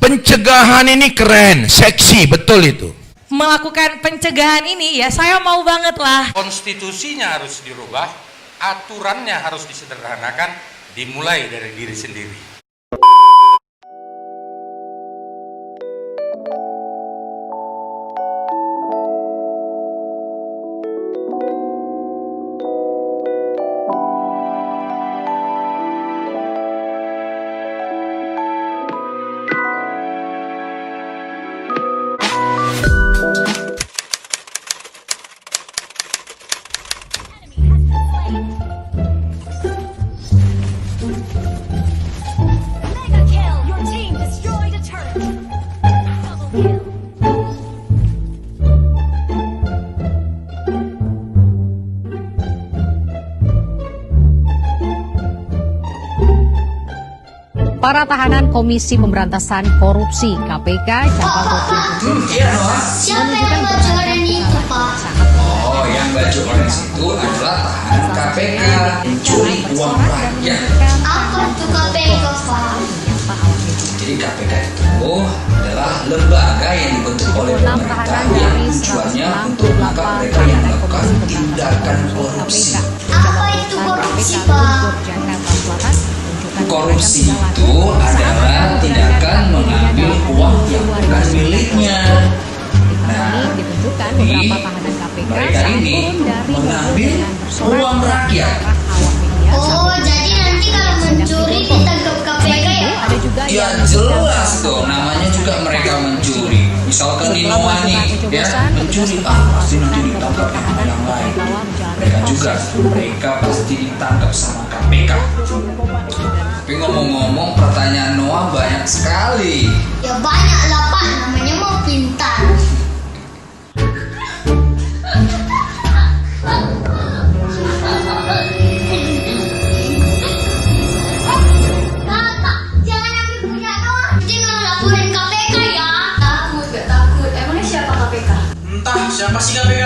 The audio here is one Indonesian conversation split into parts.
pencegahan ini keren, seksi, betul itu. Melakukan pencegahan ini ya saya mau banget lah. Konstitusinya harus dirubah, aturannya harus disederhanakan, dimulai dari diri sendiri. Mega kill! Your team destroyed a turret! Double kill! Para tahanan Komisi Pemberantasan Korupsi (KPK) cabang Siapa yang baju orange itu, Pak? Oh, yang baju orange itu adalah tahanan KPK mencuri uang rakyat. Apa tuh KPK, Pak? Jadi KPK itu adalah lembaga yang dibentuk oleh pemerintah yang tujuannya untuk menangkap mereka yang melakukan tindakan korupsi. Apa itu korupsi, Pak? Korupsi itu adalah tindakan mengambil uang yang bukan miliknya. Nah, jadi mereka ini mengambil uang rakyat. Oh, jadi nanti kalau mencuri ditangkap KPK ya? Ya jelas dong, namanya juga mereka mencuri. Misalkan di Nuwani, ya mencuri, pasti nanti ditangkap sama yang lain. Mereka pasti ditangkap sama KPK. Tapi ngomong-ngomong, pertanyaan Noah banyak sekali. Ya banyak lah, Pak. Namanya mau pintar. Kakak, jangan ambil punya Noah. Jangan laporin KPK ya. Takut, gak takut. Emangnya siapa KPK? Entah siapa sih KPK.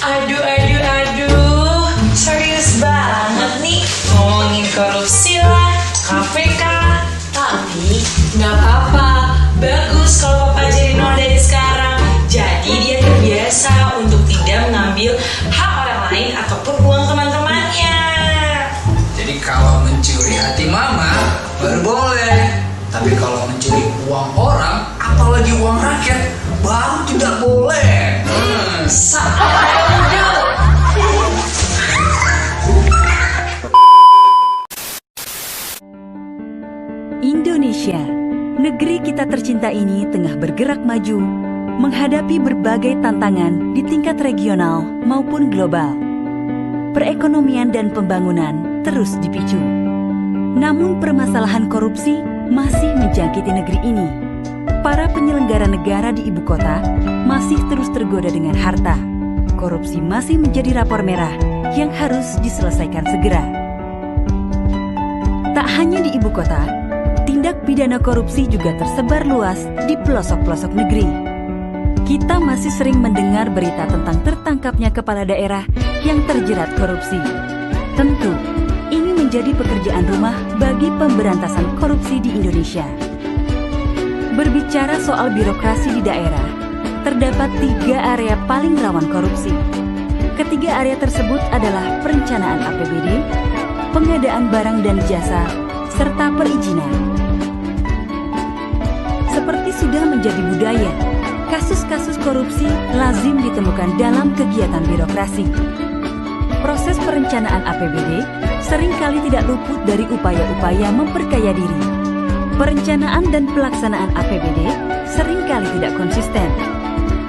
Aduh, serius banget nih ngomongin korupsi lah, KPK. Tapi nggak apa-apa, bagus kalau Papa jadi nol dari sekarang. Jadi dia terbiasa untuk tidak mengambil hak orang lain ataupun uang teman-temannya. Jadi kalau mencuri hati mama baru boleh. Tapi kalau mencuri uang orang, apalagi uang rakyat, baru tidak boleh. Indonesia, negeri kita tercinta ini tengah bergerak maju, menghadapi berbagai tantangan di tingkat regional maupun global. Perekonomian dan pembangunan terus dipicu. Namun permasalahan korupsi masih menjangkiti negeri ini. Para penyelenggara negara di ibu kota masih terus tergoda dengan harta. Korupsi masih menjadi rapor merah yang harus diselesaikan segera. Tak hanya di ibu kota, tindak pidana korupsi juga tersebar luas di pelosok-pelosok negeri. Kita masih sering mendengar berita tentang tertangkapnya kepala daerah yang terjerat korupsi. Tentu, ini menjadi pekerjaan rumah bagi pemberantasan korupsi di Indonesia. Berbicara soal birokrasi di daerah, terdapat 3 area paling rawan korupsi. Ketiga area tersebut adalah perencanaan APBD, pengadaan barang dan jasa, serta perizinan. Seperti sudah menjadi budaya, kasus-kasus korupsi lazim ditemukan dalam kegiatan birokrasi. Proses perencanaan APBD seringkali tidak luput dari upaya-upaya memperkaya diri. Perencanaan dan pelaksanaan APBD seringkali tidak konsisten.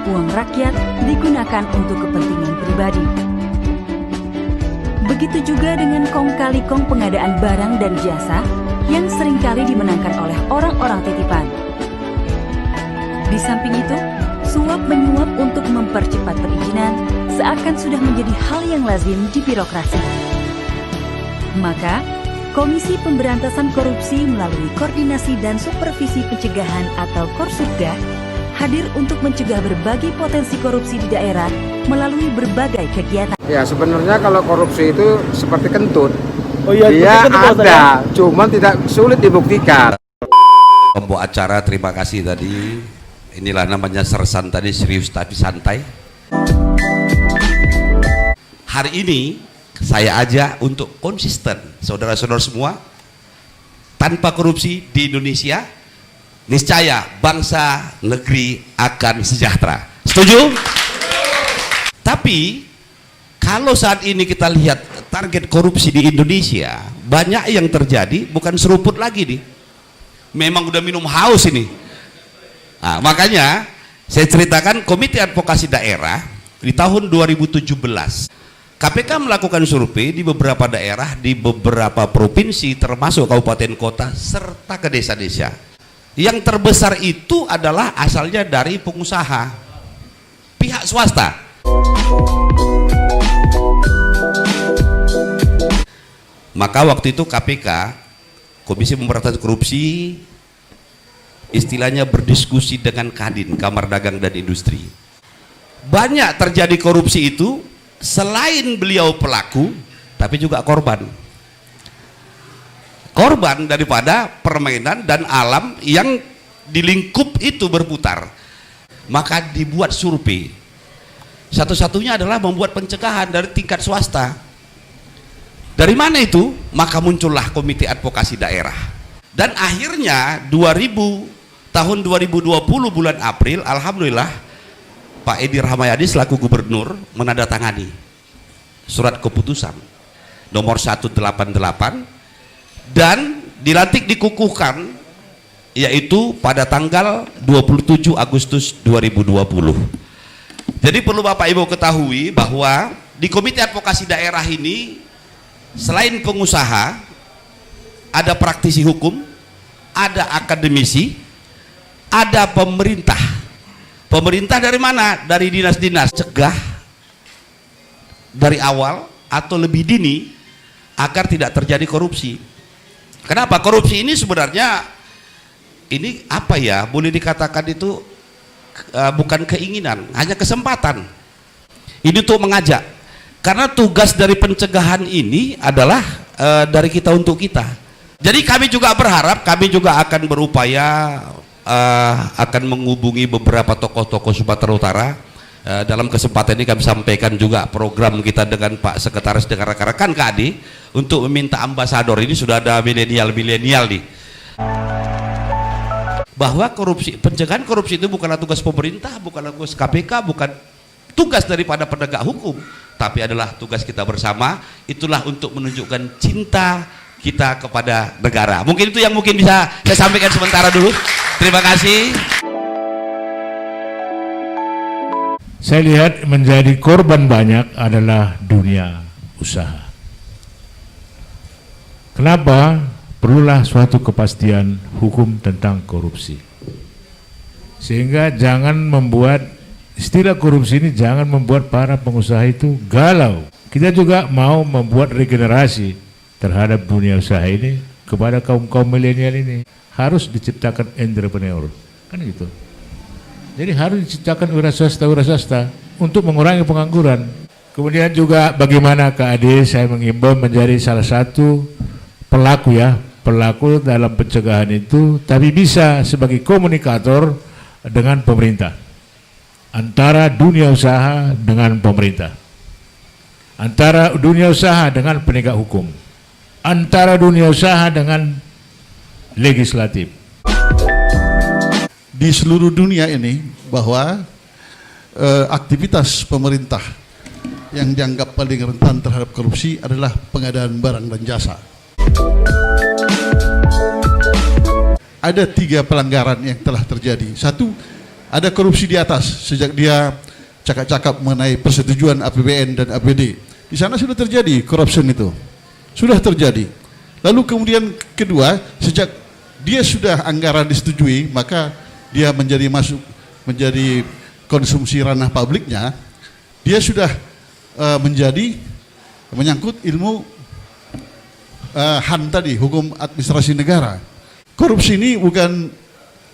Uang rakyat digunakan untuk kepentingan pribadi. Begitu juga dengan kong kali kong pengadaan barang dan jasa yang seringkali dimenangkan oleh orang-orang titipan. Di samping itu, suap menyuap untuk mempercepat perizinan seakan sudah menjadi hal yang lazim di birokrasi. Maka, Komisi Pemberantasan Korupsi melalui Koordinasi dan Supervisi Pencegahan atau Korsubda hadir untuk mencegah berbagai potensi korupsi di daerah melalui berbagai kegiatan. Ya, sebenarnya kalau korupsi itu seperti kentut. Oh iya, Dia betul, Pak Ustadz, ada, ya? cuman tidak sulit dibuktikan. Pembawa acara terima kasih tadi. Inilah namanya sersan tadi, serius tapi santai. Hari ini saya ajak untuk konsisten, saudara-saudara semua, tanpa korupsi di Indonesia, niscaya bangsa negeri akan sejahtera. Setuju? Tapi kalau saat ini kita lihat target korupsi di Indonesia, banyak yang terjadi bukan seruput lagi nih. Memang udah minum haus ini. Nah, makanya saya ceritakan Komite Advokasi Daerah di tahun 2017 KPK melakukan survei di beberapa daerah, di beberapa provinsi termasuk kabupaten kota serta ke desa-desa. Yang terbesar itu adalah asalnya dari pengusaha, pihak swasta. Maka waktu itu KPK, Komisi Pemberantasan Korupsi, istilahnya berdiskusi dengan Kadin, Kamar Dagang dan Industri. Banyak terjadi korupsi itu, selain beliau pelaku, tapi juga korban. Korban daripada permainan dan alam yang di lingkup itu berputar. Maka dibuat survei. Satu-satunya adalah membuat pencegahan dari tingkat swasta. Dari mana itu? Maka muncullah Komite Advokasi Daerah. Dan akhirnya tahun 2020 bulan April, alhamdulillah Pak Edi Rahmayadi selaku gubernur menandatangani surat keputusan nomor 188 dan dilantik dikukuhkan, yaitu pada tanggal 27 Agustus 2020. Jadi perlu Bapak Ibu ketahui bahwa di Komite Advokasi Daerah ini selain pengusaha, ada praktisi hukum, ada akademisi, ada pemerintah. Pemerintah dari mana? Dari dinas-dinas. Cegah dari awal atau lebih dini agar tidak terjadi korupsi. Kenapa? Korupsi ini sebenarnya ini apa ya? Boleh dikatakan itu bukan keinginan, hanya kesempatan. Ini untuk mengajak. Karena tugas dari pencegahan ini adalah dari kita untuk kita. Jadi kami juga berharap, kami juga akan berupaya akan menghubungi beberapa tokoh-tokoh Sumatera Utara. Dalam kesempatan ini kami sampaikan juga program kita dengan Pak Sekretaris dengan rekan-rekan KAD untuk meminta ambasador. Ini sudah ada milenial nih. Bahwa korupsi, pencegahan korupsi itu bukanlah tugas pemerintah, bukanlah tugas KPK, bukan tugas daripada penegak hukum, tapi adalah tugas kita bersama. Itulah untuk menunjukkan cinta kita kepada negara. Mungkin itu yang mungkin bisa saya sampaikan sementara dulu. Terima kasih. Saya lihat menjadi korban banyak adalah dunia usaha. Kenapa? Perlulah suatu kepastian hukum tentang korupsi. Sehingga jangan membuat istilah korupsi ini, jangan membuat para pengusaha itu galau. Kita juga mau membuat regenerasi terhadap dunia usaha ini kepada kaum-kaum milenial ini. Harus diciptakan entrepreneur, kan gitu. Jadi harus diciptakan wira swasta untuk mengurangi pengangguran. Kemudian juga bagaimana KAD saya mengimbau menjadi salah satu pelaku dalam pencegahan itu, tapi bisa sebagai komunikator dengan pemerintah. Antara dunia usaha dengan pemerintah, antara dunia usaha dengan penegak hukum, antara dunia usaha dengan legislatif. Di seluruh dunia ini bahwa aktivitas pemerintah yang dianggap paling rentan terhadap korupsi adalah pengadaan barang dan jasa. Ada 3 pelanggaran yang telah terjadi. Satu, ada korupsi di atas sejak dia cakap-cakap mengenai persetujuan APBN dan APD. Di sana sudah terjadi corruption itu. Sudah terjadi. Lalu kemudian kedua, sejak dia sudah anggaran disetujui, maka dia menjadi konsumsi ranah publiknya, dia sudah menyangkut ilmu HAN tadi, hukum administrasi negara. Korupsi ini bukan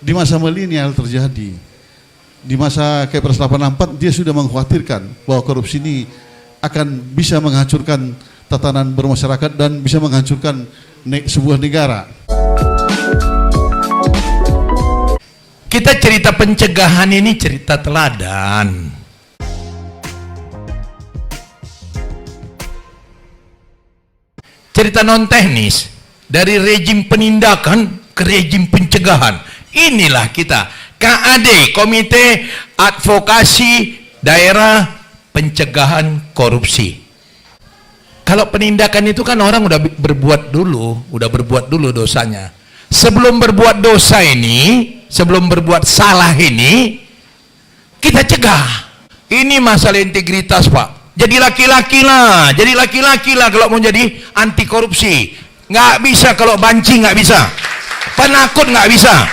di masa milenial terjadi. Di masa Kepres 84 dia sudah mengkhawatirkan bahwa korupsi ini akan bisa menghancurkan tatanan bermasyarakat dan bisa menghancurkan sebuah negara. Kita cerita pencegahan ini cerita teladan. Cerita non teknis dari rejim penindakan ke rejim pencegahan. Inilah kita KAD, Komite Advokasi Daerah Pencegahan Korupsi. Kalau penindakan itu kan orang udah berbuat dulu dosanya. Sebelum berbuat dosa ini, sebelum berbuat salah ini, kita cegah. Ini masalah integritas, Pak. Jadi laki-laki lah kalau mau jadi anti korupsi. Nggak bisa kalau banci, nggak bisa. Penakut nggak bisa.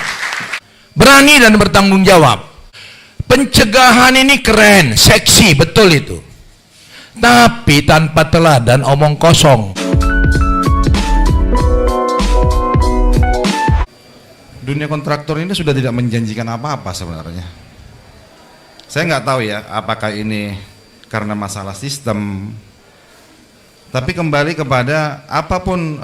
Berani dan bertanggung jawab. Pencegahan ini keren, seksi, betul itu. Tapi tanpa teladan omong kosong. Dunia kontraktor ini sudah tidak menjanjikan apa-apa sebenarnya. Saya nggak tahu ya apakah ini karena masalah sistem. Tapi kembali kepada apapun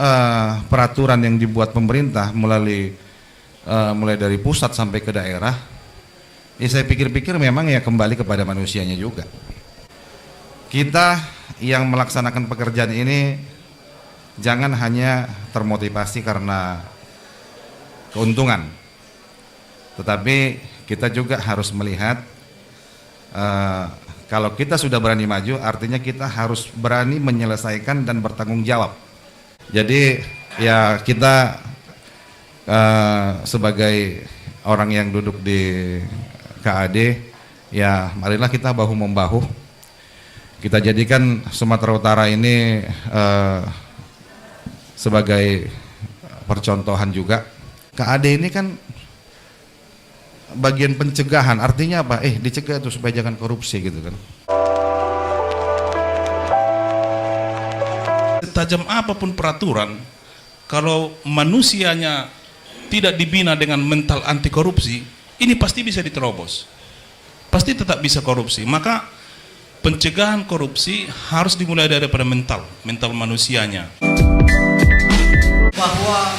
peraturan yang dibuat pemerintah mulai dari pusat sampai ke daerah, ya saya pikir-pikir memang ya kembali kepada manusianya juga. Kita yang melaksanakan pekerjaan ini jangan hanya termotivasi karena keuntungan, tetapi kita juga harus melihat kalau kita sudah berani maju, artinya kita harus berani menyelesaikan dan bertanggung jawab. Jadi ya kita sebagai orang yang duduk di KAD, ya marilah kita bahu-membahu. Kita jadikan Sumatera Utara ini sebagai percontohan juga. KAD ini kan bagian pencegahan, artinya apa? Dicegah tuh supaya jangan korupsi gitu kan. Tajam apapun peraturan, kalau manusianya tidak dibina dengan mental anti korupsi, ini pasti bisa diterobos. Pasti tetap bisa korupsi. Maka pencegahan korupsi harus dimulai daripada mental manusianya. Bahwa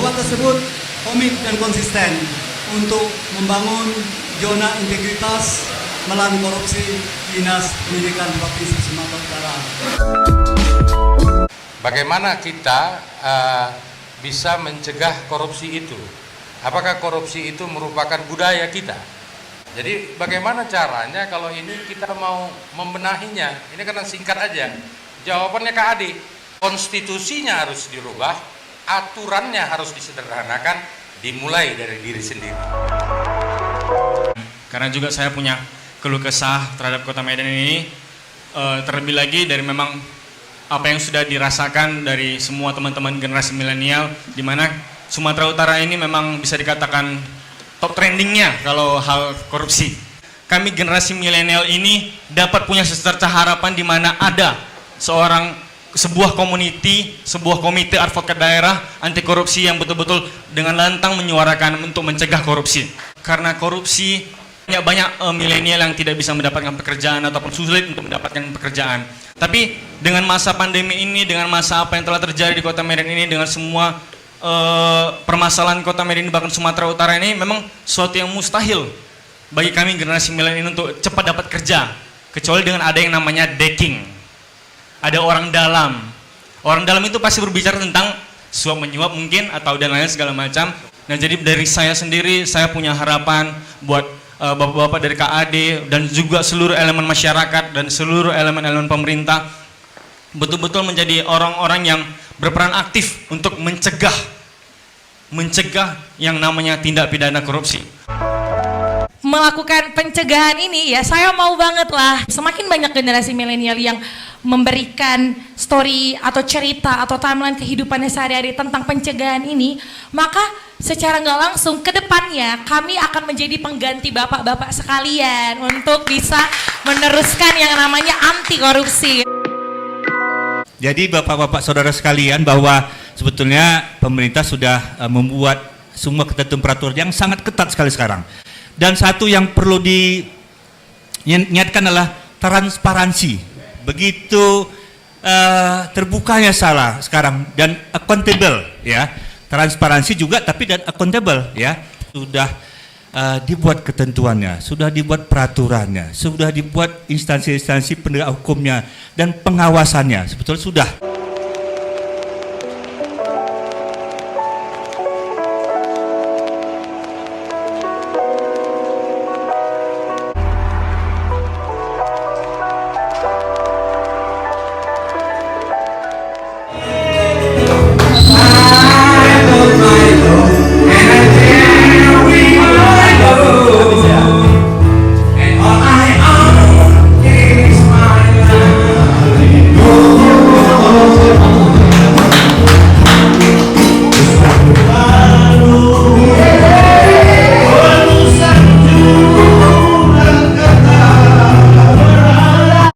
tersebut komit dan konsisten untuk membangun zona integritas melawan korupsi Dinas Pendidikan Provinsi Sumatera Utara. Bagaimana kita bisa mencegah korupsi itu? Apakah korupsi itu merupakan budaya kita? Jadi bagaimana caranya kalau ini kita mau membenahinya? Ini karena singkat aja. Jawabannya KAD. Konstitusinya harus dirubah, aturannya harus disederhanakan, dimulai dari diri sendiri. Karena juga saya punya keluh kesah terhadap Kota Medan ini, terlebih lagi dari memang apa yang sudah dirasakan dari semua teman-teman generasi milenial, di mana Sumatera Utara ini memang bisa dikatakan top trendingnya kalau hal korupsi. Kami generasi milenial ini dapat punya secercah harapan di mana ada sebuah komite advokat daerah anti korupsi yang betul-betul dengan lantang menyuarakan untuk mencegah korupsi. Karena korupsi banyak milenial yang tidak bisa mendapatkan pekerjaan ataupun sulit untuk mendapatkan pekerjaan. Tapi dengan masa pandemi ini, dengan masa apa yang telah terjadi di Kota Medan ini, dengan semua permasalahan Kota Medan bahkan Sumatera Utara ini, memang suatu yang mustahil bagi kami generasi milenial ini untuk cepat dapat kerja, kecuali dengan ada yang namanya decking. Ada orang dalam. Orang dalam itu pasti berbicara tentang suap menyuap mungkin atau dan lain segala macam. Nah, jadi dari saya sendiri, saya punya harapan buat bapak-bapak dari KAD dan juga seluruh elemen masyarakat dan seluruh elemen-elemen pemerintah betul-betul menjadi orang-orang yang berperan aktif untuk mencegah yang namanya tindak pidana korupsi. Melakukan pencegahan ini ya saya mau banget lah. Semakin banyak generasi milenial yang memberikan story atau cerita atau timeline kehidupannya sehari-hari tentang pencegahan ini, maka secara nggak langsung ke depannya kami akan menjadi pengganti bapak-bapak sekalian untuk bisa meneruskan yang namanya anti korupsi. Jadi bapak-bapak saudara sekalian, bahwa sebetulnya pemerintah sudah membuat semua ketentuan peraturan yang sangat ketat sekali sekarang. Dan satu yang perlu diingatkan adalah transparansi. Begitu terbukanya salah sekarang dan accountable ya, transparansi juga tapi dan accountable ya, sudah dibuat ketentuannya, sudah dibuat peraturannya, sudah dibuat instansi-instansi penegak hukumnya dan pengawasannya, sebetulnya sudah.